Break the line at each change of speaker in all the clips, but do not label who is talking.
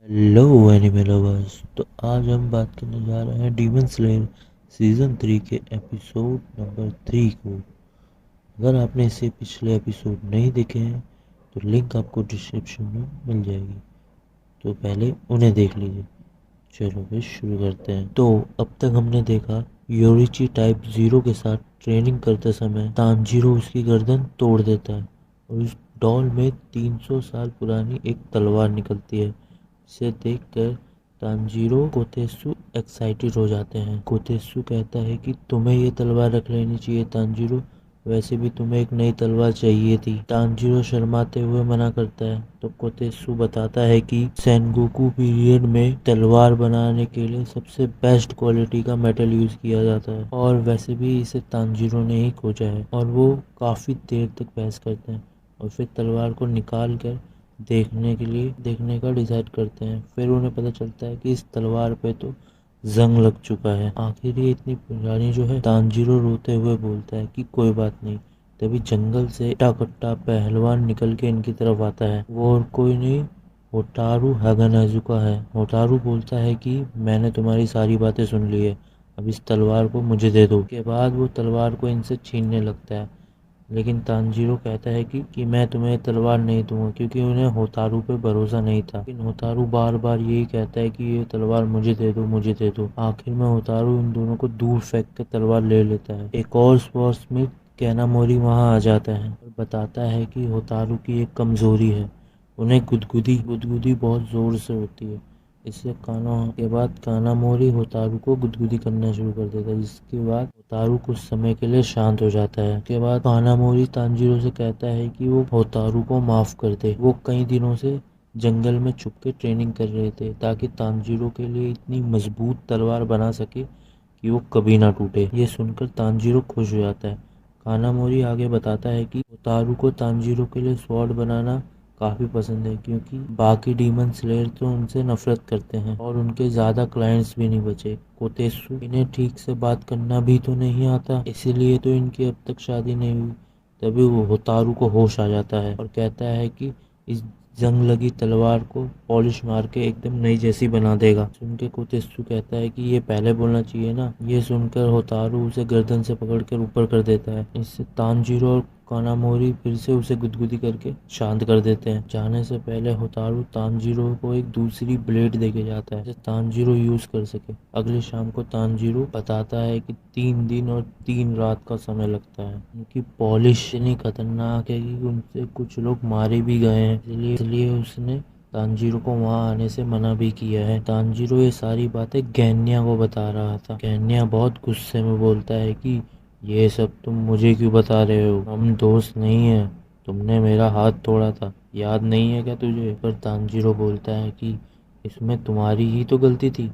Hello anime lovers. तो आज हम बात करने जा रहे हैं डीमन स्लेयर सीजन 3 के एपिसोड नंबर 3 को। अगर आपने इससे पिछले एपिसोड नहीं देखे हैं तो लिंक आपको डिस्क्रिप्शन में मिल जाएगी, तो पहले उन्हें देख लीजिए। चलो फिर शुरू करते हैं। तो अब तक हमने देखा योरिची टाइप 0 के साथ ट्रेनिंग करते समय तानजीरो उसकी गर्दन तोड़ देता है और उस डॉल में 300 साल पुरानी एक तलवार निकलती है। इसे देखकर तानजीरो कोतेत्सु एक्साइटेड हो जाते हैं। कोतेत्सु कहता है कि तुम्हें ये तलवार रख लेनी चाहिए तानजीरो, वैसे भी तुम्हें एक नई तलवार चाहिए थी। तानजीरो शर्माते हुए मना करता है तो कोतेत्सु बताता है कि सेनगोकू पीरियड में तलवार बनाने के लिए सबसे बेस्ट क्वालिटी का मेटल यूज किया जाता है और वैसे भी इसे तानजीरो ने ही खोजा है। और वो काफी देर तक बहस करते हैं और फिर तलवार को निकाल कर देखने का डिसाइड करते हैं। फिर उन्हें पता चलता है कि इस तलवार पे तो जंग लग चुका है। आखिर ये इतनी पुरानी जो है। तानजीरो रोते हुए बोलता है कि कोई बात नहीं। तभी जंगल से कट्टा पहलवान निकल के इनकी तरफ आता है। वो और कोई नहीं, होटारू हागानाजुका है। होटारू बोलता है कि मैंने तुम्हारी सारी बातें सुन ली है, अब इस तलवार को मुझे दे दो। के बाद वो तलवार को इनसे छीनने लगता है, लेकिन तानजीरो कहता है कि मैं तुम्हें तलवार नहीं दूंगा, क्योंकि उन्हें होतारू पे भरोसा नहीं था। लेकिन होतारू बार बार यही कहता है कि ये तलवार मुझे दे दो, मुझे दे दो। आखिर में होतारू इन दोनों को दूर फेंक कर तलवार ले लेता है। एक और स्वॉर्ड्समिथ कैनामोरी वहां आ जाता है और बताता है कि होतारू की एक कमजोरी है, उन्हें गुदगुदी गुदगुदी बहुत जोर से होती है। इससे के बाद कानामोरी होतारू को गुदगुदी करना शुरू कर देता है, जिसके बाद होतारू कुछ समय के लिए शांत हो जाता है। उसके बाद कानामोरी तानजीरो से कहता है कि वो होतारू को माफ कर दे। वो कई दिनों से जंगल में छुप के ट्रेनिंग कर रहे थे ताकि तानजीरो के लिए इतनी मजबूत तलवार बना सके कि वो कभी ना टूटे। ये सुनकर तानजीरो खुश हो जाता है। कानामोरी आगे बताता है कि होतारू को तानजीरो के लिए स्वॉर्ड बनाना काफी पसंद है, क्योंकि बाकी डीमन स्लेयर तो उनसे नफरत करते हैं और उनके ज्यादा क्लाइंट्स भी नहीं बचे। कोतेत्सु इन्हें ठीक से बात करना भी तो नहीं आता, इसीलिए तो इनकी अब तक शादी नहीं हुई। तभी वो होतारू को होश आ जाता है और कहता है कि इस जंग लगी तलवार को पॉलिश मार के एकदम नई जैसी बना देगा। सुनकर कोतेत्सु कहता है कि ये पहले बोलना चाहिए ना। ये सुनकर होतारू उसे गर्दन से पकड़कर ऊपर कर देता है। इससे तानजीरो और कानामोरी फिर से उसे गुदगुदी करके शांत कर देते हैं। जाने से पहले होतारू तानजीरो को एक दूसरी ब्लेड देके जाता है जिसे तानजीरो यूज कर सके। अगली शाम को तानजीरो बताता है कि 3 दिन और 3 रात का समय लगता है। उनकी पॉलिश इतनी खतरनाक है कि उनसे कुछ लोग मारे भी गए हैं, इसलिए उसने तानजीरो को वहां आने से मना भी किया है। तानजीरो ये सारी बातें गैन्या को बता रहा था। गैन्या बहुत गुस्से में बोलता है कि ये सब तुम मुझे क्यों बता रहे हो, हम दोस्त नहीं है, तुमने मेरा हाथ तोड़ा था, याद नहीं है क्या तुझे। पर तानजीरो बोलता है कि इसमें तुम्हारी ही तो गलती थी,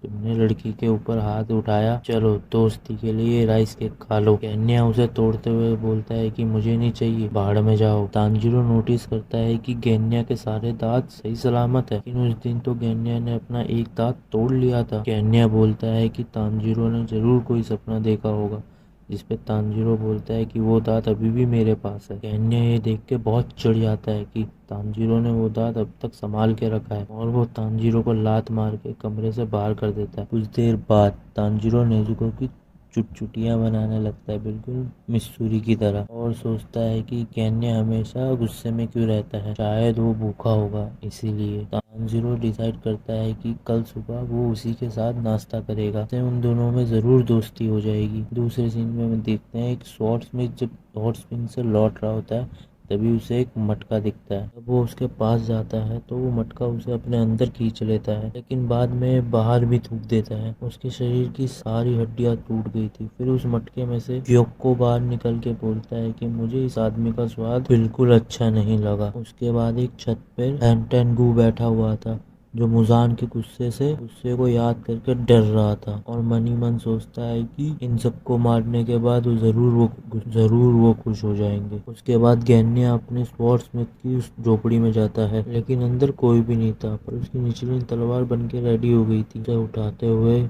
तुमने लड़की के ऊपर हाथ उठाया, चलो दोस्ती के लिए राइस केक खा लो। केन्या उसे तोड़ते हुए बोलता है कि मुझे नहीं चाहिए, बाहर में जाओ। तानजीरो नोटिस करता है कि गेन्या के सारे दांत सही सलामत है, लेकिन उस दिन तो गेन्या ने अपना एक दांत तोड़ लिया था। गेन्या बोलता है कि तानजीरो ने जरूर कोई सपना देखा होगा, जिसपे तानजीरो बोलता है कि वो दांत अभी भी मेरे पास है। केन्या ये देख के बहुत चिढ़ जाता है कि तानजीरो ने वो दांत अब तक संभाल के रखा है और वो तानजीरो को लात मार के कमरे से बाहर कर देता है। कुछ देर बाद तानजीरो नेजुको की चुटचुटियां बनाने लगता है, बिल्कुल मिस्सूरी की तरह, और सोचता है कि केन्या हमेशा गुस्से में क्यों रहता है, शायद वो भूखा होगा इसीलिए। तानजीरो डिसाइड करता है कि कल सुबह वो उसी के साथ नाश्ता करेगा, तो उन दोनों में जरूर दोस्ती हो जाएगी। दूसरे सीन में हम देखते हैं एक स्वॉर्ड्समिथ जब स्वॉर्ड्समिथ से लौट रहा होता है, तभी उसे एक मटका दिखता है। जब वो उसके पास जाता है तो वो मटका उसे अपने अंदर खींच लेता है, लेकिन बाद में बाहर भी थूक देता है। उसके शरीर की सारी हड्डियां टूट गई थी। फिर उस मटके में से ग्योक्को बाहर निकल के बोलता है कि मुझे इस आदमी का स्वाद बिल्कुल अच्छा नहीं लगा। उसके बाद एक छत पर एंटेनगू बैठा हुआ था, जो मुजान के गुस्से को याद करके डर रहा था और मन ही मन सोचता है कि इन सबको मारने के बाद जरूर वो खुश हो जाएंगे। उसके बाद गैन्या अपने स्वॉर्ड्समिथ की उस झोपड़ी में जाता है, लेकिन अंदर कोई भी नहीं था, पर उसकी निचली तलवार बन के रेडी हो गई थी। उसे उठाते हुए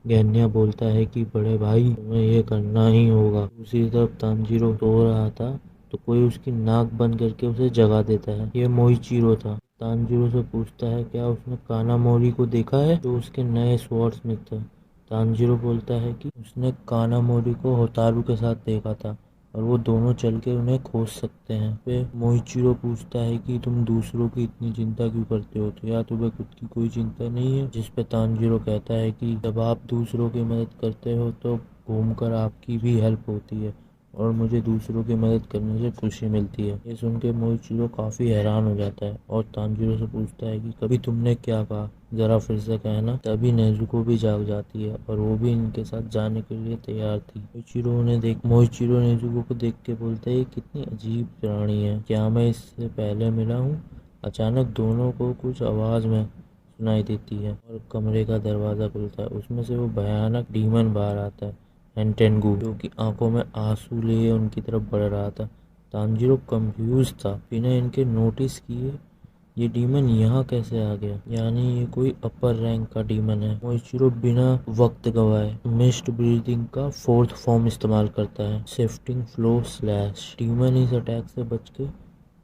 गैन्या बोलता है कि बड़े भाई, तुम्हें ये करना ही होगा। दूसरी तरफ तानजीरो सो रहा था तो कोई उसकी नाक बंद करके उसे जगा देता है। ये मोइचीरो था। तानजीरो से पूछता है क्या उसने कानामोरी को देखा है, जो उसके नए स्वॉर्ड्समिथ था। तानजीरो बोलता है कि उसने कानामोरी को होतारू के साथ देखा था और वो दोनों चल के उन्हें खोज सकते हैं। फिर मोइचिरो पूछता है कि तुम दूसरों की इतनी चिंता क्यों करते हो, तो या तुम्हें खुद की कोई चिंता नहीं है। जिस पे तानजीरो कहता है कि जब आप दूसरों की मदद करते हो तो घूमकर आपकी भी हेल्प होती है और मुझे दूसरों की मदद करने से खुशी मिलती है। ये सुन के मोइचिरो काफ़ी हैरान हो जाता है और तानजीरो से पूछता है कि कभी तुमने क्या कहा, ज़रा फिर से कहना। तभी नेजुको भी जाग जाती है और वो भी इनके साथ जाने के लिए तैयार थी। मोइचिरो नेजुको को देख के बोलता है कितनी अजीब प्राणी है, क्या मैं इससे पहले मिला हूँ। अचानक दोनों को कुछ आवाज़ में सुनाई देती है और कमरे का दरवाज़ा खुलता है। उसमें से वो भयानक डीमन बाहर आता है, हेंटेंगू, जो कि आंखों में आंसू लिए उनकी तरफ बढ़ रहा था। तानजीरो कंफ्यूज था, बिना इनके नोटिस किए ये डीमन यहाँ कैसे आ गया, यानी ये कोई अपर रैंक का डीमन है। मोइचिरो बिना वक्त गवाए मिस्ट ब्रीदिंग का फोर्थ फॉर्म इस्तेमाल करता है, शिफ्टिंग फ्लो स्लैश। डीमन इस अटैक से बच के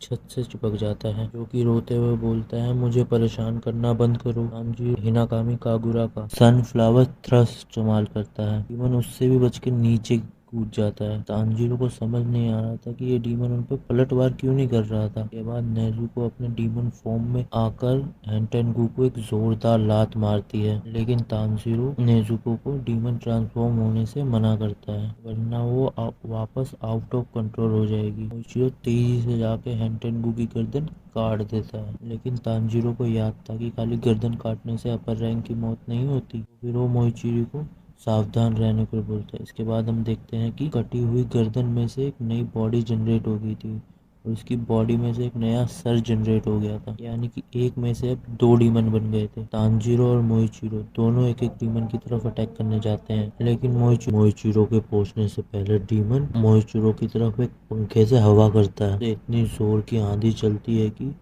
छत से चिपक जाता है, जो कि रोते हुए बोलता है मुझे परेशान करना बंद करो। तानजीरो हिनाकामी कागुरा का सनफ्लावर थ्रस्ट इस्तेमाल करता है, डीमन उससे भी बच के नीचे कूद जाता है। तानजीरो को समझ नहीं आ रहा था कि ये डीमन उन पर पलटवार क्यों नहीं कर रहा था। के बाद नेजुको अपने डीमन फॉर्म में आकर हेंटेंगू को एक जोरदार लात मारती है, लेकिन तानजीरो नेजुको को डीमन ट्रांसफॉर्म होने से मना करता है, वरना वो वापस आउट ऑफ कंट्रोल हो जाएगी। मोइचिरो तेजी से जाके हेंटेंगू की गर्दन काट देता है, लेकिन तानजीरो को याद था कि खाली गर्दन काटने से अपर रैंक की मौत नहीं होती। फिर वो मोइचिरो को सावधान रहने को बोलता है। इसके बाद हम देखते हैं कि कटी हुई गर्दन में से एक नई बॉडी जनरेट हो गई थी और उसकी बॉडी में से एक नया सर जनरेट हो गया था, यानी कि एक में से अब दो डीमन बन गए थे। तानजीरो और मोइचिरो दोनों एक एक डीमन की तरफ अटैक करने जाते हैं, लेकिन मोइचिरो के पहुंचने से पहले डीमन मोइचिरो की तरफ एक पंखे से हवा करता है। इतनी जोर की आंधी चलती है कि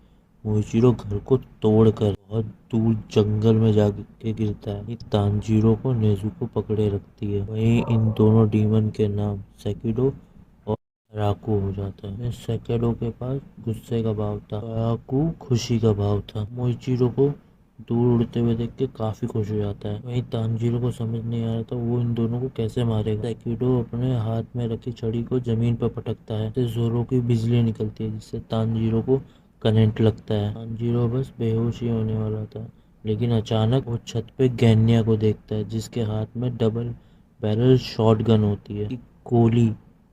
मोइचिरो घर को तोड़कर बहुत दूर जंगल में जाके गिरता है। तानजीरो को नेजुको पकड़े रखती है। वहीं इन दोनों डीमन के नाम सेकिडो और राकू हो जाता है। सेकेडो के पास गुस्से का भाव था, राकू खुशी का भाव था। मोइचिरो को दूर उड़ते हुए देख के काफी खुश हो जाता है। वहीं तानजीरो को समझ नहीं आ रहा था वो इन दोनों को कैसे मारेगा। सेकिडो अपने हाथ में रखी छड़ी को जमीन पर पटकता है, जिससे जोरों की बिजली निकलती है, जिससे तानजीरो को करंट लगता है। तानजीरो बस बेहोश ही होने वाला था, लेकिन अचानक वो छत पे गैन्या को देखता है, जिसके हाथ में डबल बैरल शॉटगन होती है। गोली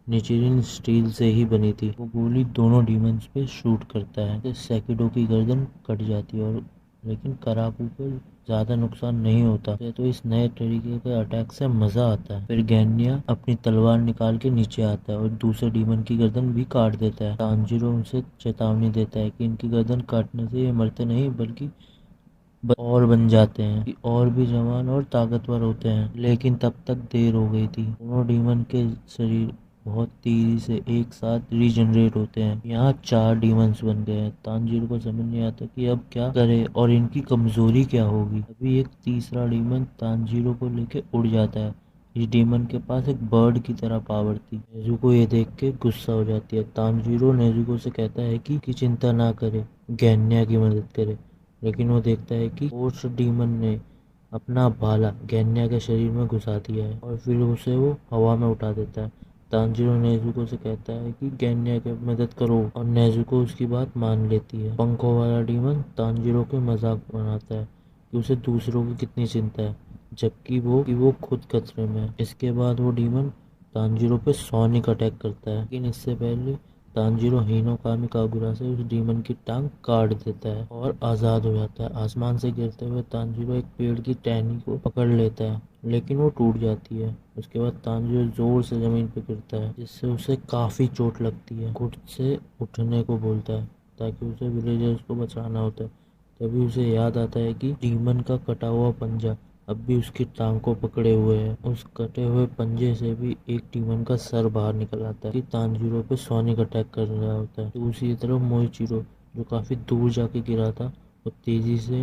निचिरिन स्टील से ही बनी थी। वो गोली दोनों डीमंस पे शूट करता है। सेकिडो की गर्दन कट जाती है और लेकिन कराकू को ज्यादा नुकसान नहीं होता। तो इस नए तरीके के अटैक से मजा आता है। फिर गैन्या अपनी तलवार निकाल के नीचे आता है और दूसरे डीमन की गर्दन भी काट देता है। तानजीरो उनसे चेतावनी देता है कि इनकी गर्दन काटने से ये मरते नहीं बल्कि और बन जाते हैं, कि और भी जवान और ताकतवर होते हैं। लेकिन तब तक देर हो गई थी। दोनों डीमन के शरीर बहुत तेजी से एक साथ रीजनरेट होते हैं। यहाँ 4 डीमंस बन गए हैं। तानजीरो को समझ नहीं आता कि अब क्या करे और इनकी कमजोरी क्या होगी। अभी एक तीसरा डीमन तानजीरो को लेके उड़ जाता है। इस डीमन के पास एक बर्ड की तरह पावर थी। नेजुको ये देख के गुस्सा हो जाती है। तानजीरो नेजुको से कहता है कि चिंता ना करे, गैन्या की मदद करे, लेकिन वो देखता है कि फोर्थ डीमन ने अपना भाला गैन्या के शरीर में घुसा दिया है और फिर उसे वो हवा में उठा देता है। तानजीरो नेजुको से कहता है कि गैन्या की मदद करो और नेजुको उसकी बात मान लेती है। पंखों वाला डीमन तानजीरो के मजाक बनाता है कि उसे दूसरों की कितनी चिंता है, जबकि वो खुद खतरे में है। इसके बाद वो डीमन तानजीरो पे सोनिक अटैक करता है, लेकिन इससे पहले तानजीरो हिनोकामी कागुरा से उस डीमन की टांग काट देता है और आजाद हो जाता है। आसमान से गिरते हुए तानजीरो एक पेड़ की टहनी को पकड़ लेता है, लेकिन वो टूट जाती है। उसके बाद तानजीरो जोर से जमीन पर गिरता है, जिससे उसे काफी चोट लगती है। खुद से उठने को बोलता है ताकि उसे विलेजर्स को बचाना होता है। तभी उसे याद आता है कि डीमन का कटा हुआ पंजा अब भी उसकी टांग को पकड़े हुए है। उस कटे हुए पंजे से भी एक डीमन का सर बाहर निकल आता है कि तानजीरो पे सोनिक अटैक कर रहा होता है। दूसरी तरफ मोइचिरो, जो काफी दूर जाके गिरा था, वो तेजी से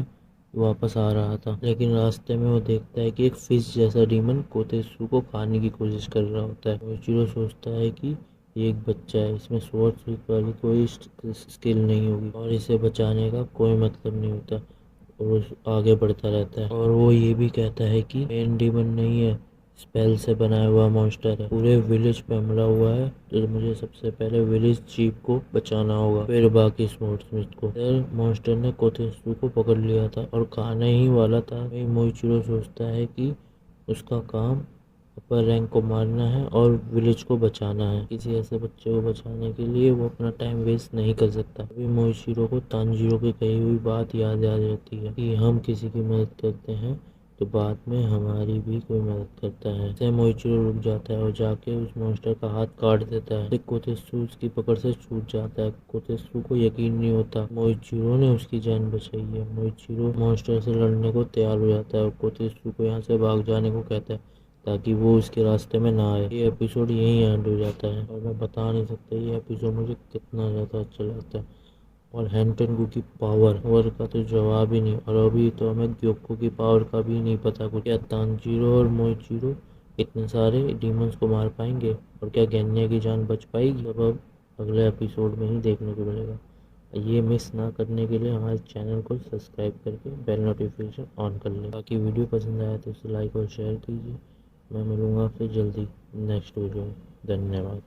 वापस आ रहा था, लेकिन रास्ते में वो देखता है कि एक फिश जैसा डीमन कोतेसु को खाने की कोशिश कर रहा होता है। मोइचिरो सोचता है कि ये एक बच्चा है, इसमें स्वॉर्ड स्वीप वाली कोई स्किल नहीं होगी और इसे बचाने का कोई मतलब नहीं होता और उस आगे बढ़ता रहता है। और वो ये भी कहता है कि मेन डीमन नहीं है, स्पेल से बनाया हुआ मॉन्स्टर है, पूरे विलेज पे हमला हुआ है, तो मुझे सबसे पहले विलेज चीफ को बचाना होगा, फिर बाकी स्मोर्ट्समिथ को। फिर मॉन्स्टर ने कोतेत्सु को पकड़ लिया था और खाने ही वाला था। मोइचिरो सोचता है कि उसका काम अपर रैंक को मारना है और विलेज को बचाना है। किसी ऐसे बच्चे को बचाने के लिए वो अपना टाइम वेस्ट नहीं कर सकता। अभी मोइशिरो को तांजीरो की कही हुई बात याद आ जाती है कि हम किसी की मदद करते हैं तो बाद में हमारी भी कोई मदद करता है। इससे मोइचिरो रुक जाता है और जाके उस मॉन्स्टर का हाथ काट देता है। कोतेत्सु उसकी पकड़ से छूट जाता है। कोतेत्सु को यकीन नहीं होता मोइचिरो ने उसकी जान बचाई है। मोइचिरो मॉन्स्टर से लड़ने को तैयार हो जाता है और कोतेत्सु को यहाँ से भाग जाने को कहता है ताकि वो उसके रास्ते में ना आए। ये एपिसोड यहीं एंड हो जाता है और मैं बता नहीं सकता ये एपिसोड मुझे कितना ज़्यादा अच्छा लगता है। और हैंटेंगू की पावर का तो जवाब ही नहीं। और अभी तो हमें ग्योको की पावर का भी नहीं पता कुछ। क्या तांजीरो और मोइचिरो इतने सारे डीमंस को मार पाएंगे और क्या गेन्या की जान बच पाएगी? अब अगले एपिसोड में ही देखने को मिलेगा। ये मिस ना करने के लिए हमारे चैनल को सब्सक्राइब करके बेल नोटिफिकेशन ऑन कर लें। बाकी वीडियो पसंद आया तो इसे लाइक और शेयर कीजिए। मैं मिलूंगा आपसे जल्दी नेक्स्ट वीडियो में। धन्यवाद।